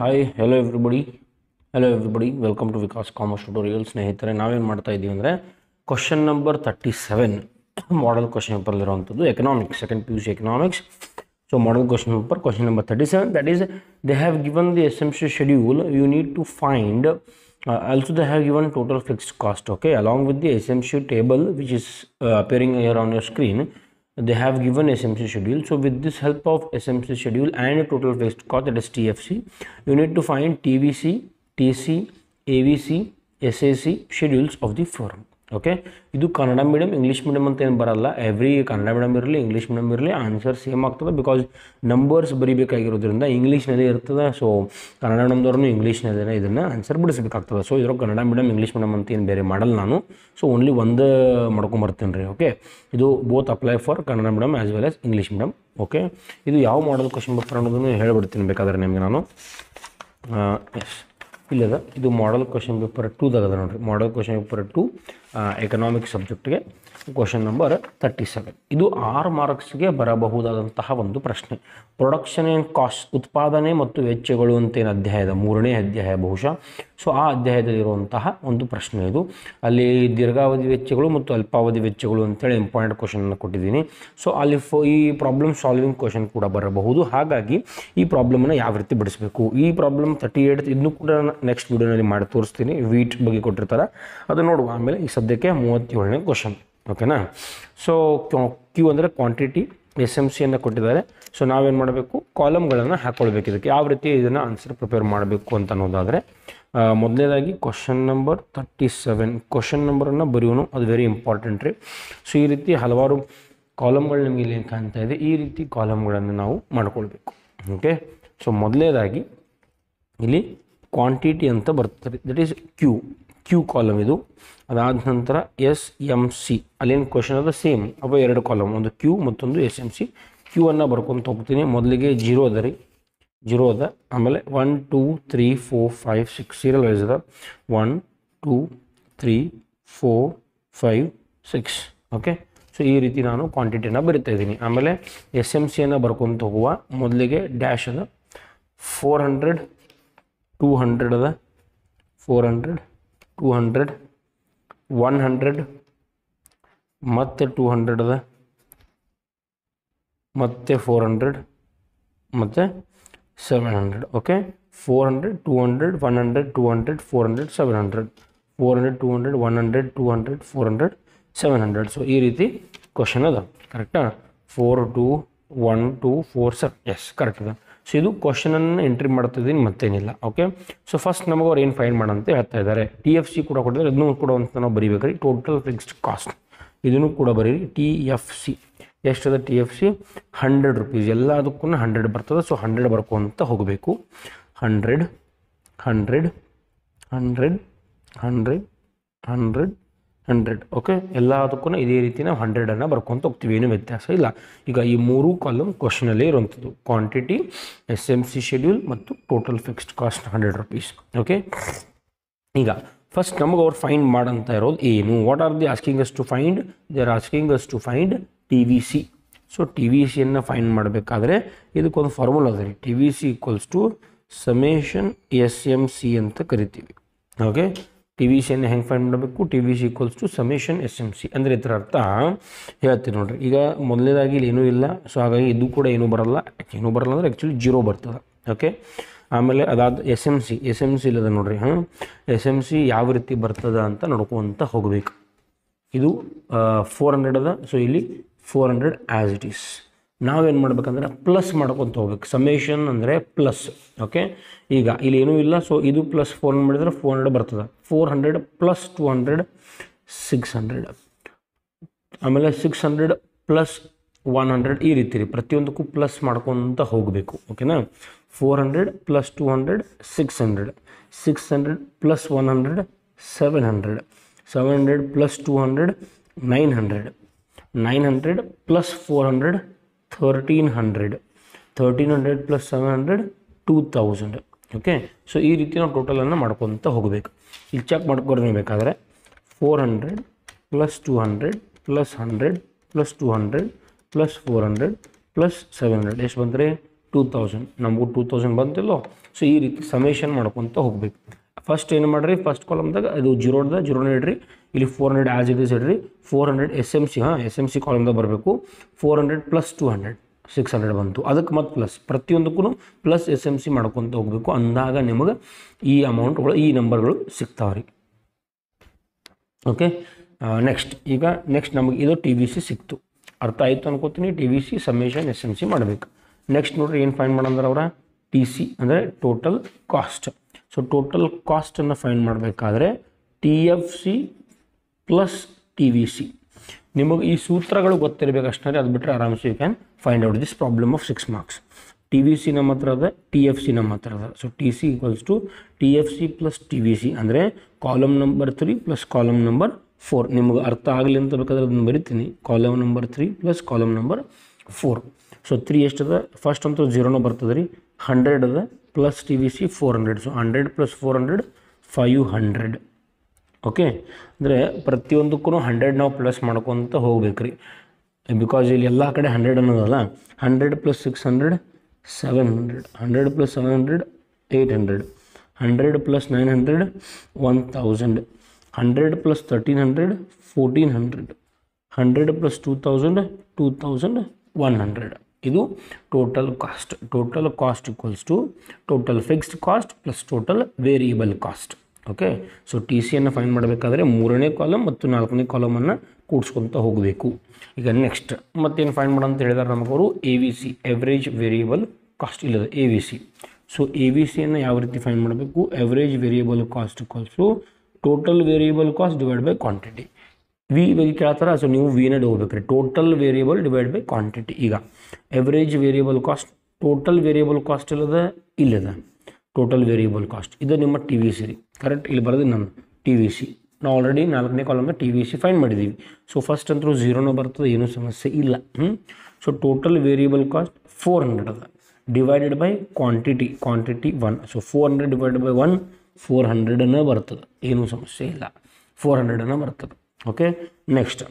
Hi, hello everybody. Welcome to Vikas Commerce Tutorials. ಸ್ನೇಹಿತರೆ ನಾವೇನು ಮಾಡ್ತಾ ಇದ್ದೀವಿ ಅಂದರೆ question number 37 model question paper ಇರುವಂಥದ್ದು economics second PUC economics. So model question paper question number 37, that is they have given the SMC schedule. You need to find also they have given total fixed cost, okay, along with the SMC table which is appearing here on your screen. They have given SMC schedule. So with this help of SMC schedule and total fixed cost, that is TFC, you need to find TVC, TC, AVC, SAC schedules of the firm. Okay, ಇದು Kannada medium English medium ಅಂತ ಏನು ಬರಲ್ಲ. Every Kannada medium ಇರಲಿ English medium ಇರಲಿ answer same ಆಗ್ತದೆ. Because numbers ಬರೀಬೇಕಾಗಿರೋದ್ರಿಂದ ಇಂಗ್ಲೀಷ್ನಲ್ಲೇ ಇರ್ತದೆ. So Kannada ಮೀಡಿಯಮ್ದವ್ರೂ ಇಂಗ್ಲೀಷ್ನಲ್ಲೇ ಇದನ್ನು answer ಬಿಡಿಸಬೇಕಾಗ್ತದೆ. So ಇದ್ರಾಗ ಕನ್ನಡ ಮೀಡಿಯಮ್ ಇಂಗ್ಲೀಷ್ ಮೀಡಿಯಮ್ ಅಂತ ಏನು ಬೇರೆ ಮಾಡಲ್ಲ ನಾನು. ಸೊ ಓನ್ಲಿ ಒಂದು ಮಾಡ್ಕೊಂಬರ್ತೀನಿ ರೀ. ಓಕೆ, ಇದು both apply for Kannada medium as well as English medium. Okay, ಇದು ಯಾವ ಮಾಡಲ್ ಕ್ವಶನ್ ಪೇಪರ್ ಅನ್ನೋದನ್ನು ಹೇಳ್ಬಿಡ್ತೀನಿ ಬೇಕಾದ್ರೆ ನಿಮಗೆ ನಾನು. ಎಸ್, ಇಲ್ಲದ ಇದು ಮಾಡಲ್ ಕ್ವಶನ್ ಪೇಪರ್ 2ದಾಗದ ನೋಡಿರಿ. ಮಾಡಲ್ ಕ್ವಶನ್ ಪೇಪರ್ 2 ಎಕನಾಮಿಕ್ಸ್ ಸಬ್ಜೆಕ್ಟ್ಗೆ ಕ್ವಶನ್ ನಂಬರ್ 37. ಇದು 6 ಮಾರ್ಕ್ಸ್ಗೆ ಬರಬಹುದಾದಂತಹ ಒಂದು ಪ್ರಶ್ನೆ. ಪ್ರೊಡಕ್ಷನ್ ಆ್ಯಂಡ್ ಕಾಸ್ಟ್, ಉತ್ಪಾದನೆ ಮತ್ತು ವೆಚ್ಚಗಳು ಅಂತ ಏನು ಅಧ್ಯಾಯದ 3ನೇ ಅಧ್ಯಾಯ ಬಹುಶಃ. ಸೊ ಆ ಅಧ್ಯಾಯದಲ್ಲಿರುವಂತಹ ಒಂದು ಪ್ರಶ್ನೆ ಇದು. ಅಲ್ಲಿ ದೀರ್ಘಾವಧಿ ವೆಚ್ಚಗಳು ಮತ್ತು ಅಲ್ಪಾವಧಿ ವೆಚ್ಚಗಳು ಅಂತೇಳಿ ಇಂಪಾರ್ಟೆಂಟ್ ಕ್ವಶನನ್ನು ಕೊಟ್ಟಿದ್ದೀನಿ. ಸೊ ಅಲ್ಲಿ ಈ ಪ್ರಾಬ್ಲಮ್ ಸಾಲ್ವಿಂಗ್ ಕ್ವಶನ್ ಕೂಡ ಬರಬಹುದು. ಹಾಗಾಗಿ ಈ ಪ್ರಾಬ್ಲಮನ್ನು ಯಾವ ರೀತಿ ಬಿಡಿಸಬೇಕು, ಈ ಪ್ರಾಬ್ಲಮ್ 38 ಇದನ್ನು ಕೂಡ ನೆಕ್ಸ್ಟ್ ವಿಡಿಯೋನಲ್ಲಿ ಮಾಡಿ ತೋರಿಸ್ತೀನಿ. ವೀಟ್ ಬಗ್ಗೆ ಕೊಟ್ಟಿರ್ತಾರೆ, ಅದು ನೋಡುವ. ಆಮೇಲೆ ಈ ಸದ್ಯಕ್ಕೆ 37ನೇ ಕ್ವಶನ್. ಓಕೆನಾ. ಸೊ ಕ್ಯೂ ಅಂದರೆ ಕ್ವಾಂಟಿಟಿ, SMCಯನ್ನು ಕೊಟ್ಟಿದ್ದಾರೆ. ಸೊ ನಾವೇನು ಮಾಡಬೇಕು, ಕಾಲಮ್ಗಳನ್ನು ಹಾಕ್ಕೊಳ್ಬೇಕು. ಇದಕ್ಕೆ ಯಾವ ರೀತಿ ಇದನ್ನು ಆನ್ಸರ್ ಪ್ರಿಪೇರ್ ಮಾಡಬೇಕು ಅಂತ ಅನ್ನೋದಾದರೆ, ಮೊದಲನೇದಾಗಿ ಕ್ವಶನ್ ನಂಬರ್ 37 ಕ್ವಶನ್ ನಂಬರನ್ನು ಬರೆಯೋನು, ಅದು ವೆರಿ ಇಂಪಾರ್ಟೆಂಟ್ ರೀ. ಸೊ ಈ ರೀತಿ ಹಲವಾರು ಕಾಲಮ್ಗಳು ನಿಮಗೆ ಇಲ್ಲಿ ಕಾಣ್ತಾ ಇದೆ. ಈ ರೀತಿ ಕಾಲಮ್ಗಳನ್ನು ನಾವು ಮಾಡ್ಕೊಳ್ಬೇಕು. ಓಕೆ, ಸೊ ಮೊದಲನೇದಾಗಿ ಇಲ್ಲಿ ಕ್ವಾಂಟಿಟಿ ಅಂತ ಬರ್ತದೆ, ದಟ್ ಈಸ್ ಕ್ಯೂ ಕಾಲಮ್ ಇದು. ಅದಾದ ನಂತರ SMC, ಅಲ್ಲೇನು ಕ್ವಶನ್ ಅದ ಸೇಮ್ ಅವ 2 ಕಾಲಮ್, ಒಂದು ಕ್ಯೂ ಮತ್ತೊಂದು SMC. ಕ್ಯೂ ಅನ್ನು ಬರ್ಕೊತ ಹೋಗ್ತೀನಿ. ಮೊದಲಿಗೆ 0 ಅದ ರೀ, 0 ಅದ. ಆಮೇಲೆ 1 2 3 4 5 6 ಸೀರಿಯಲ್ ವೈಸ್ ಅದ. 1 2 3 4 5 6. ಓಕೆ, ಸೊ ಈ ರೀತಿ ನಾನು ಕ್ವಾಂಟಿಟಿಯನ್ನು ಬರಿತಾ ಇದ್ದೀನಿ. ಆಮೇಲೆ SMCಯನ್ನು ಬರ್ಕೊತ ಹೋಗುವ. ಮೊದಲಿಗೆ ಡ್ಯಾಶ್ ಅದ, 400 200 ಅದ, 400 200 100 ಮತ್ತೆ 200 ಅದ, ಮತ್ತೆ 400 ಮತ್ತೆ 700. ಓಕೆ, 400 200 100 200 400 700 400 200 100 200 400 700. ಸೊ ಈ ರೀತಿ ಕ್ವಶನ್ ಅದ. ಕರೆಕ್ಟಾ? 4 2 1 2 4 7. ಎಸ್, ಕರೆಕ್ಟ್ ಅದ. ಸೊ ಇದು ಕ್ವಶನನ್ನು ಎಂಟ್ರಿ ಮಾಡ್ತಿದ್ದೀನಿ, ಮತ್ತೇನಿಲ್ಲ. ಓಕೆ, ಸೊ ಫಸ್ಟ್ ನಮಗೆ ಅವ್ರು ಏನು ಫೈಂಡ್ ಮಾಡಂತ ಹೇಳ್ತಾ ಇದ್ದಾರೆ. TFC ಕೂಡ ಕೊಟ್ಟಿದ್ದಾರೆ, ಇದನ್ನು ಕೂಡ ಅಂತ ನಾವು ಬರೀಬೇಕ್ರಿ. ಟೋಟಲ್ ಫಿಕ್ಸ್ಡ್ ಕಾಸ್ಟ್ ಇದನ್ನು ಕೂಡ ಬರೀರಿ. TFC ಎಷ್ಟದ? TFC 100 rupees. ಎಲ್ಲದಕ್ಕೂ 100 ಬರ್ತದೆ. ಸೊ 100 ಬರ್ಕೊಂತ ಹೋಗಬೇಕು. 100 100 100 100 100 100. ಓಕೆ, ಎಲ್ಲದಕ್ಕೂ ಇದೇ ರೀತಿ ನಾವು 100ಅನ್ನು ಬರ್ಕೊತ ಹೋಗ್ತೀವಿ, ಏನು ವ್ಯತ್ಯಾಸ ಇಲ್ಲ. ಈಗ ಈ 3 ಕಾಲಮ್ ಕ್ವಶನಲ್ಲೇ ಇರುವಂಥದ್ದು, ಕ್ವಾಂಟಿಟಿ, SMC ಶೆಡ್ಯೂಲ್ ಮತ್ತು total fixed cost 100 rupees. Okay, ಈಗ ಫಸ್ಟ್ ನಮಗೆ ಅವ್ರು ಫೈಂಡ್ ಮಾಡಂತ ಇರೋದು ಏನು? What are the asking us to find? They are asking us to find TVC. So TVCಯನ್ನು ಫೈಂಡ್ ಮಾಡಬೇಕಾದ್ರೆ ಇದಕ್ಕೊಂದು ಫಾರ್ಮುಲಾ ಅದ ರೀ. TVC equals to summation SMC ಅಂತ ಕರಿತೀವಿ. ಓಕೆ, TVCಯನ್ನು ಹೆಂಗೆ ಫೈಂಡ್ ಮಾಡಬೇಕು? TVC equals to summation SMC. ಅಂದರೆ ಇದರ ಅರ್ಥ ಹೇಳ್ತೀನಿ ನೋಡಿರಿ. ಈಗ ಮೊದಲನೇದಾಗಿ ಇಲ್ಲಿ ಏನೂ ಇಲ್ಲ. ಸೊ ಹಾಗಾಗಿ ಇದು ಕೂಡ ಏನೂ ಬರಲ್ಲ ಅಂದರೆ ಆ್ಯಕ್ಚುಲಿ 0 ಬರ್ತದೆ. ಓಕೆ, ಆಮೇಲೆ ಅದಾದ SMC ಇಲ್ಲದ ನೋಡಿರಿ. SMC ಯಾವ ರೀತಿ ಬರ್ತದೆ ಅಂತ ನೋಡ್ಕೊತ ಹೋಗಬೇಕು. ಇದು 400 ಅದ. ಸೊ ಇಲ್ಲಿ 400 ಆ್ಯಸ್ ಇಟ್ ಈಸ್. ನಾವೇನು ಮಾಡ್ಬೇಕಂದ್ರೆ ಪ್ಲಸ್ ಮಾಡ್ಕೊತ ಹೋಗ್ಬೇಕು. ಸಮೇಷನ್ ಅಂದರೆ ಪ್ಲಸ್. ಓಕೆ, ಈಗ ಇಲ್ಲಿ ಏನೂ ಇಲ್ಲ. ಸೊ ಇದು ಪ್ಲಸ್ 400 ಮಾಡಿದ್ರೆ 400 ಬರ್ತದೆ. 400 ಪ್ಲಸ್ 200 600. ಆಮೇಲೆ 600 ಪ್ಲಸ್ 100 ಈ ರೀತಿ ರೀ. ಪ್ರತಿಯೊಂದಕ್ಕೂ ಪ್ಲಸ್ ಮಾಡ್ಕೊತ ಹೋಗಬೇಕು. ಓಕೆನಾ? 400 plus 200 600. 600 plus 100 700. 700 plus 200 900. 900 plus 400 1300. 1300 plus 700 2000. Okay, so ಈ ರೀತಿ ನಾವು ಟೋಟಲನ್ನು ಮಾಡ್ಕೊತ ಹೋಗಬೇಕು. ಇಲ್ಲಿ ಚೆಕ್ ಮಾಡ್ಕೊಳ್ಬೇಕಾದ್ರೆ 400 plus 200 plus 100 plus 200 plus 400 plus 700 ಎಷ್ಟು ಬಂದರೆ 2000 ನಮಗೂ 2000 ಬಂತಿಲ್ಲೋ. ಸೊ ಈ ರೀತಿ ಸಮೇಷನ್ ಮಾಡ್ಕೊತ ಹೋಗ್ಬೇಕು. ಫಸ್ಟ್ ಏನು ಮಾಡಿರಿ, ಫಸ್ಟ್ ಕಾಲಮ್ದಾಗ ಅದು ಜೀರೋನ ಇಡ್ರಿ, ಇಲ್ಲಿ 400 ಆ್ಯಸ್ ಇಟ್ ಈಸ್ ಇಡ್ರಿ, 400 SMC SMC ಕಾಲಮ್ದಾಗ ಬರಬೇಕು. 400 + 200 600 ಬಂತು, ಅದಕ್ಕೆ ಮತ್ತು ಪ್ಲಸ್ ಪ್ರತಿಯೊಂದಕ್ಕೂ ಪ್ಲಸ್ SMC ಮಾಡ್ಕೊತ ಹೋಗಬೇಕು. ಅಂದಾಗ ನಿಮಗೆ ಈ ಅಮೌಂಟ್ಗಳು ಈ ನಂಬರ್ಗಳು ಸಿಗ್ತಾವ್ರಿ. ಓಕೆ, ನೆಕ್ಸ್ಟ್ ನಮಗೆ ಇದು TVC ಸಿಕ್ತು, ಅರ್ಥ ಆಯಿತು ಅನ್ಕೋತೀನಿ. TVC ಸಮೇಷನ್ SMC ಮಾಡಬೇಕು. ನೆಕ್ಸ್ಟ್ ನೋಡ್ರಿ ಏನು ಫೈಂಡ್ ಮಾಡಂದ್ರೆ ಅವರ TC ಅಂದರೆ ಟೋಟಲ್ ಕಾಸ್ಟ್. ಸೊ ಟೋಟಲ್ ಕಾಸ್ಟನ್ನು ಫೈಂಡ್ ಮಾಡಬೇಕಾದ್ರೆ TFC + TVC. ನಿಮಗೆ ಈ ಸೂತ್ರಗಳು ಗೊತ್ತಿರಬೇಕು ಅಷ್ಟೇ, ಅದು ಬಿಟ್ಟರೆ ಆರಾಮ್ಸೆ you can find out this problem of 6 marks. TVC ನಮ್ಮ ಹತ್ರ ಅದ, TFC ನಮ್ಮ ಹತ್ರ ಅದ. ಸೊ TC = TFC + TVC ಅಂದರೆ ಕಾಲಮ್ ನಂಬರ್ 3 + ಕಾಲಮ್ ನಂಬರ್ 4. ನಿಮಗೆ ಅರ್ಥ ಆಗಲಿ ಅಂತ ಬೇಕಾದ್ರೆ ಅದನ್ನು ಬರಿತೀನಿ. Column number 3 + column number 4. So 3 ಎಷ್ಟದ, ಫಸ್ಟ್ ಅಂತೂ 0 ಬರ್ತದೆ ರೀ, 100 ಅದ ಪ್ಲಸ್ TVC 400. ಸೊ 100 + 400 500. ಓಕೆ, ಅಂದರೆ ಪ್ರತಿಯೊಂದಕ್ಕೂ 100 ನಾವು ಪ್ಲಸ್ ಮಾಡ್ಕೊತ ಹೋಗ್ಬೇಕು ರೀ, ಬಿಕಾಸ್ ಇಲ್ಲಿ ಎಲ್ಲ ಕಡೆ 100 ಅನ್ನೋದಲ್ಲ. 100 + 600 700, 100 + 700 800, 100 + 900 1000, 100 + 1300 1400, 100 + 2000 2100. ಇದು total cost. Total cost = total fixed cost + total variable cost. Okay, so TCಯನ್ನು ಫೈಂಡ್ ಮಾಡಬೇಕಾದ್ರೆ 3ನೇ ಕಾಲಮ್ ಮತ್ತು 4ನೇ ಕಾಲಮನ್ನು ಕೂಡಿಸ್ಕೊತ ಹೋಗಬೇಕು. ಈಗ ನೆಕ್ಸ್ಟ್ ಮತ್ತೇನು ಫೈಂಡ್ ಮಾಡೋಂತ ಹೇಳಿದಾರೆ ನಮಗವರು AVC ಎವ್ರೇಜ್ ವೇರಿಯಬಲ್ ಕಾಸ್ಟ್ ಇಲ್ಲದ AVC. ಸೊ AVCಯನ್ನು ಯಾವ ರೀತಿ ಫೈಂಡ್ ಮಾಡಬೇಕು, average variable cost = total variable cost divide by quantity. V ಬಗ್ಗೆ ಕೇಳ್ತಾರೆ, ಸೊ ನೀವು ವಿನ ಹೋಗ್ಬೇಕು ರೀ, total variable divide by quantity. ಈಗ average variable cost, total variable cost ಇಲ್ಲದ ಟೋಟಲ್ ವೇರಿಯಬಲ್ ಕಾಸ್ಟ್ ಇದು ನಿಮ್ಮ TVC ರೀ, ಕರೆಕ್ಟ್. ಇಲ್ಲಿ ಬರೋದು ನಮ್ಮ TVC. ನಾವು ಆಲ್ರೆಡಿ 4ನೇ ಕಾಲಮ್ನ TVC ಫೈಂಡ್ ಮಾಡಿದ್ದೀವಿ. ಸೊ ಫಸ್ಟ್ ಅಂತೂ 0 ಬರ್ತದೆ, ಏನೂ ಸಮಸ್ಯೆ ಇಲ್ಲ. ಸೊ ಟೋಟಲ್ ವೇರಿಯಬಲ್ ಕಾಸ್ಟ್ 400 ಅದ, divided by quantity 1. So 400 divided by 1 400 ಬರ್ತದೆ, ಏನೂ ಸಮಸ್ಯೆ ಇಲ್ಲ, 400 ಬರ್ತದೆ. ಓಕೆ, ನೆಕ್ಸ್ಟ್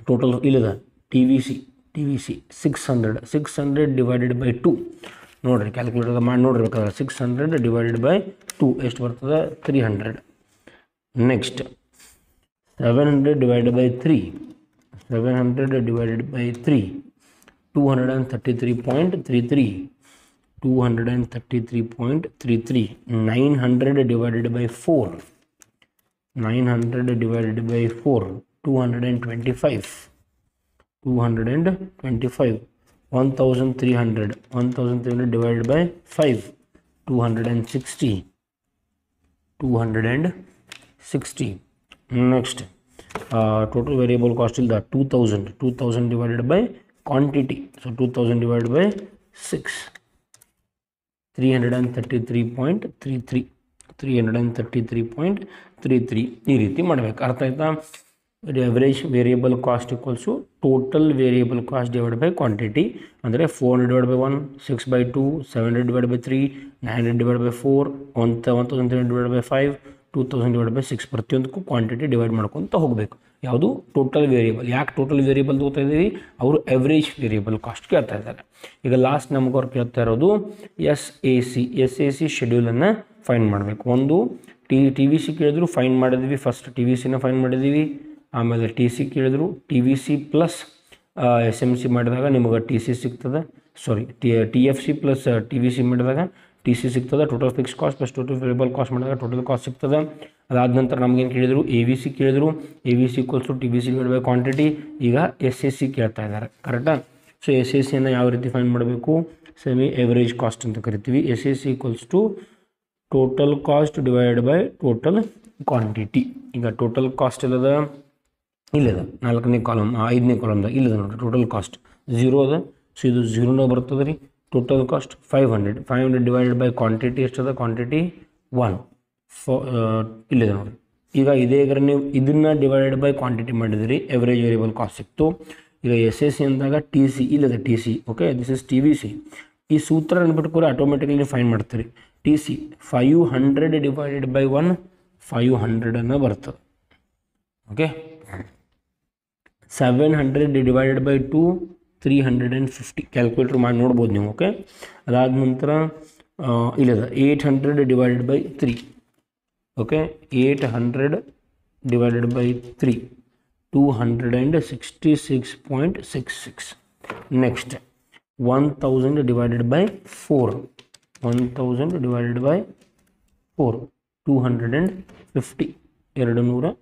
ಟೋಟಲ್ ಇಲ್ಲದ TVC 600 ಡಿವೈಡೆಡ್ ಬೈ 2. ನೋಡಿರಿ, ಕ್ಯಾಲ್ಕುಲೇಟರ್ ಮಾಡಿ ನೋಡಿರ್ಬೇಕಾದ್ರೆ 600 ಡಿವೈಡೆಡ್ ಬೈ 2 ಎಷ್ಟು ಬರ್ತದೆ, 300. Next 700 divided by 3, 700 divided by 3 233.33, 233.33. 900 divided by 4, 900 divided by 4 225, 225. 1300 divided by 5 260, 260. Next total variable cost is the 2000 divided by quantity. So 2000 divided by 6, 333.33, 333.33. ಈ ರೀತಿ ಮಾಡಬೇಕು. ಅರ್ಥ ಆಯ್ತಾ? average variable cost equals to total variable cost divided by quantity. ಅಂದರೆ 400 divided by 1, 6 by 2, 700 divided by 3, 900 divided by 4, 1300 divided by 5, 2000 divided by 6. ಪ್ರತಿಯೊಂದಕ್ಕೂ quantity divide ಮಾಡ್ಕೊತ ಹೋಗಬೇಕು. ಯಾವುದು? Total variable. ಯಾಕೆ ಟೋಟಲ್ ವೇರಿಯಬಲ್ ತಗೋತಾ ಇದ್ದೀವಿ? ಅವರು ಎವ್ರೇಜ್ ವೇರಿಯಬಲ್ ಕಾಸ್ಟ್ ಕೇಳ್ತಾ ಇದ್ದಾರೆ. ಈಗ ಲಾಸ್ಟ್ ನಮ್ಗೆ ಅವ್ರು ಕೇಳ್ತಾ ಇರೋದು SAC ಶೆಡ್ಯೂಲನ್ನು ಫೈಂಡ್ ಮಾಡಬೇಕು. ಒಂದು TVC ಕೇಳಿದ್ರು, ಫೈಂಡ್ ಮಾಡಿದ್ವಿ. ಫಸ್ಟ್ TVCನ ಫೈಂಡ್ ಮಾಡಿದ್ದೀವಿ. ಆಮೇಲೆ TC ಕೇಳಿದ್ರು, TVC ಪ್ಲಸ್ SMC ಮಾಡಿದಾಗ ನಿಮಗೆ TC ಸಿಗ್ತದೆ. TFC ಪ್ಲಸ್ TVC ಮಾಡಿದಾಗ TC ಸಿಗ್ತದೆ. Total fix cost plus total variable cost ಮಾಡಿದಾಗ ಟೋಟಲ್ ಕಾಸ್ಟ್ ಸಿಗ್ತದೆ. ಅದಾದ ನಂತರ ನಮಗೇನು ಕೇಳಿದರು? AVC ಕೇಳಿದ್ರು. AVC equals to TVC divided by quantity. ಈಗ SAC ಕೇಳ್ತಾ ಇದ್ದಾರೆ, ಕರೆಕ್ಟಾ? ಸೊ SACಯನ್ನು ಯಾವ ರೀತಿ ಫೈಂಡ್ ಮಾಡಬೇಕು? ಸೆಮಿ ಎವರೇಜ್ ಕಾಸ್ಟ್ ಅಂತ ಕರಿತೀವಿ. SAC equals to total cost divided by total quantity. ಈಗ ಟೋಟಲ್ ಕಾಸ್ಟ್ ಇಲ್ಲದ, ಇಲ್ಲದ 4ನೇ ಕಾಲಮ್ 5ನೇ ಕಾಲಮ್ದಾಗ ಇಲ್ಲದ ನೋಡಿರಿ. ಟೋಟಲ್ ಕಾಸ್ಟ್ 0 ಅದ. ಸೊ ಇದು 0 ಬರ್ತದೆ ರೀ. Total cost 500 divided by quantity ಎಷ್ಟದ? ಕ್ವಾಂಟಿಟಿ 1 ಇಲ್ಲದ ನೋಡಿರಿ. ಈಗ ಇದೇ ನೀವು ಇದನ್ನು ಡಿವೈಡೆಡ್ ಬೈ ಕ್ವಾಂಟಿಟಿ ಮಾಡಿದಿರಿ, ಎವರೇಜ್ ವೇರಿಯಬಲ್ ಕಾಸ್ಟ್ ಸಿಕ್ತು. ಈಗ SAC ಅಂದಾಗ TC ಇಲ್ಲದ TC. Okay, this is TVC. ಈ ಸೂತ್ರ ನೆನ್ಬಿಟ್ಕೊರೆ ಆಟೋಮೆಟಿಕಲಿ ಫೈಂಡ್ ಮಾಡ್ತೀರಿ. TC 500 ಡಿವೈಡೆಡ್ ಬೈ 1 500 ಬರ್ತದೆ. ಓಕೆ, 700 ಡಿವೈಡೆಡ್ ಬೈ 2 350 ಕ್ಯಾಲ್ಕುಲೇಟರ್ ಮಾಡಿ ನೋಡ್ಬೋದು ನೀವು. ಓಕೆ, ಅದಾದ ನಂತರ ಇಲ್ಲದ 800 divided by 3. Okay, 800 divided by 3 266.66. Next 1000 divided by 4. 1000 divided by 4 250 250.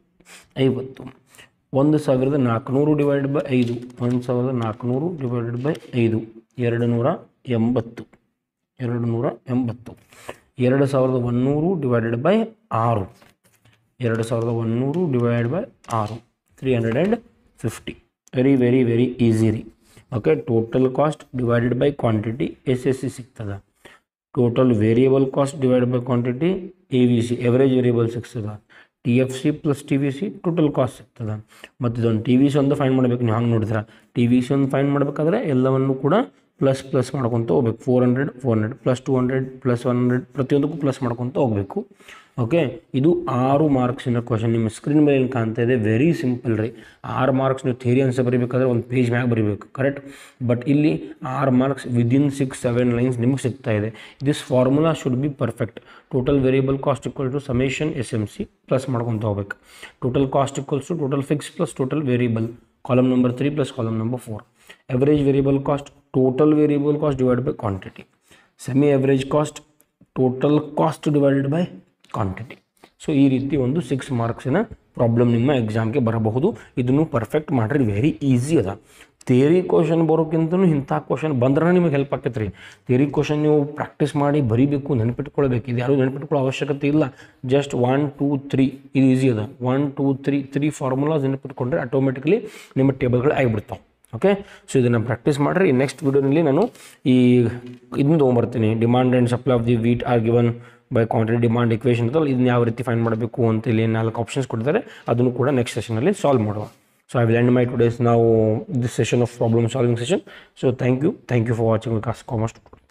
1400 divided by 5 1400 divided by 5 280. 2100 divided by 6 2100 divided by 6 350. Very easy ರೀ. Okay, total cost divided by quantity SSC ಸಿಗ್ತದೆ. Total variable cost divided by quantity AVC average variable ಸಿಗ್ತದೆ. TFC plus TVC total cost ಸಿಗ್ತದೆ. ಮತ್ತು ಇದೊಂದು TVC ಒಂದು fine ಮಾಡಬೇಕು. ನೀವು ಹಂಗೆ ನೋಡಿದ್ರೆ TVC ಒಂದು ಫೈನ್ ಮಾಡಬೇಕಾದ್ರೆ ಎಲ್ಲವನ್ನು ಕೂಡ ಪ್ಲಸ್ ಮಾಡ್ಕೊತ ಹೋಗ್ಬೇಕು. 400 ಪ್ಲಸ್ 200 ಪ್ಲಸ್ 100 ಪ್ರತಿಯೊಂದಕ್ಕೂ ಪ್ಲಸ್ ಮಾಡ್ಕೊತ ಹೋಗಬೇಕು. ಓಕೆ, ಇದು 6 ಮಾರ್ಕ್ಸಿನ ಕ್ವಶನ್. ನಿಮ್ಮ ಸ್ಕ್ರೀನ್ ಮೇಲೆ ಏನು ಕಾಣ್ತಾ ಇದೆ, ವೆರಿ ಸಿಂಪಲ್ ರೀ. 6 ಮಾರ್ಕ್ಸ್ ನೀವು ಥಿಯರಿ ಆನ್ಸರ್ ಬರೀಬೇಕಾದ್ರೆ ಒಂದು ಪೇಜ್ ಮ್ಯಾಗ ಬರೀಬೇಕು, ಕರೆಕ್ಟ್. ಬಟ್ ಇಲ್ಲಿ 6 ಮಾರ್ಕ್ಸ್ ವಿದಿನ್ 6-7 ಲೈನ್ಸ್ ನಿಮಗೆ ಸಿಗ್ತಾ ಇದೆ. This formula should be perfect. Total variable cost equal to summation SMC plus ಮಾಡ್ಕೊತ ಹೋಗ್ಬೇಕು. Total cost equals to total fix plus total variable, column number 3 plus column number 4. Average variable cost total variable cost divide by quantity. Semi average cost total cost divided by quantity. So ಈ ರೀತಿ ಒಂದು 6 ಮಾರ್ಕ್ಸಿನ problem ನಿಮ್ಮ ಎಕ್ಸಾಮ್ಗೆ ಬರಬಹುದು. ಇದನ್ನು perfect ಮಾಡಿರಿ, very easy ಅದ. Theory question ಬರೋಕ್ಕಿಂತಲೂ ಇಂಥ ಕ್ವಶನ್ ಬಂದ್ರೆ ನಿಮಗೆ ಹೆಲ್ಪ್ ಆಕೈತೆ ರೀ. ಥಿಯರಿ ಕ್ವಶನ್ ನೀವು ಪ್ರಾಕ್ಟೀಸ್ ಮಾಡಿ ಬರೀಬೇಕು, ನೆನಪಿಟ್ಕೊಳ್ಬೇಕು. ಇದು ಯಾರು ನೆನಪಿಟ್ಕೊಳ್ಳೋ ಅವಶ್ಯಕತೆ ಇಲ್ಲ. ಜಸ್ಟ್ 1 2 3 ಇದು ಈಸಿ ಅದ. 1 2 3 ಫಾರ್ಮುಲಾಸ್ ನೆನಪಿಟ್ಕೊಂಡ್ರೆ ಆಟೋಮೆಟಿಕಲಿ ನಿಮ್ಮ ಟೇಬಲ್ಗಳು ಆಗಿಬಿಡ್ತಾವೆ. ಓಕೆ, ಸೊ ಇದನ್ನು ಪ್ರಾಕ್ಟೀಸ್ ಮಾಡಿರಿ. ನೆಕ್ಸ್ಟ್ ವಿಡಿಯೋನಲ್ಲಿ ನಾನು ಇದನ್ನು ತೊಗೊಂಬರ್ತೀನಿ. Demand and supply of the wheat are given by quantity demand equation ಇರ್ತಲ್ಲ, ಇದನ್ನ ಯಾವ ರೀತಿ ಫೈಂಡ್ ಮಾಡಬೇಕು ಅಂತ ಇಲ್ಲಿ 4 ಆಪ್ಷನ್ಸ್ ಕೊಡ್ತಾರೆ. ಅದನ್ನು ಕೂಡ ನೆಕ್ಸ್ಟ್ ಸೆಷನಲ್ಲಿ ಸಾಲ್ವ್ ಮಾಡುವ. So I will end my today's now this session of problem solving session. So thank you for watching Vikas Commerce Tutorial.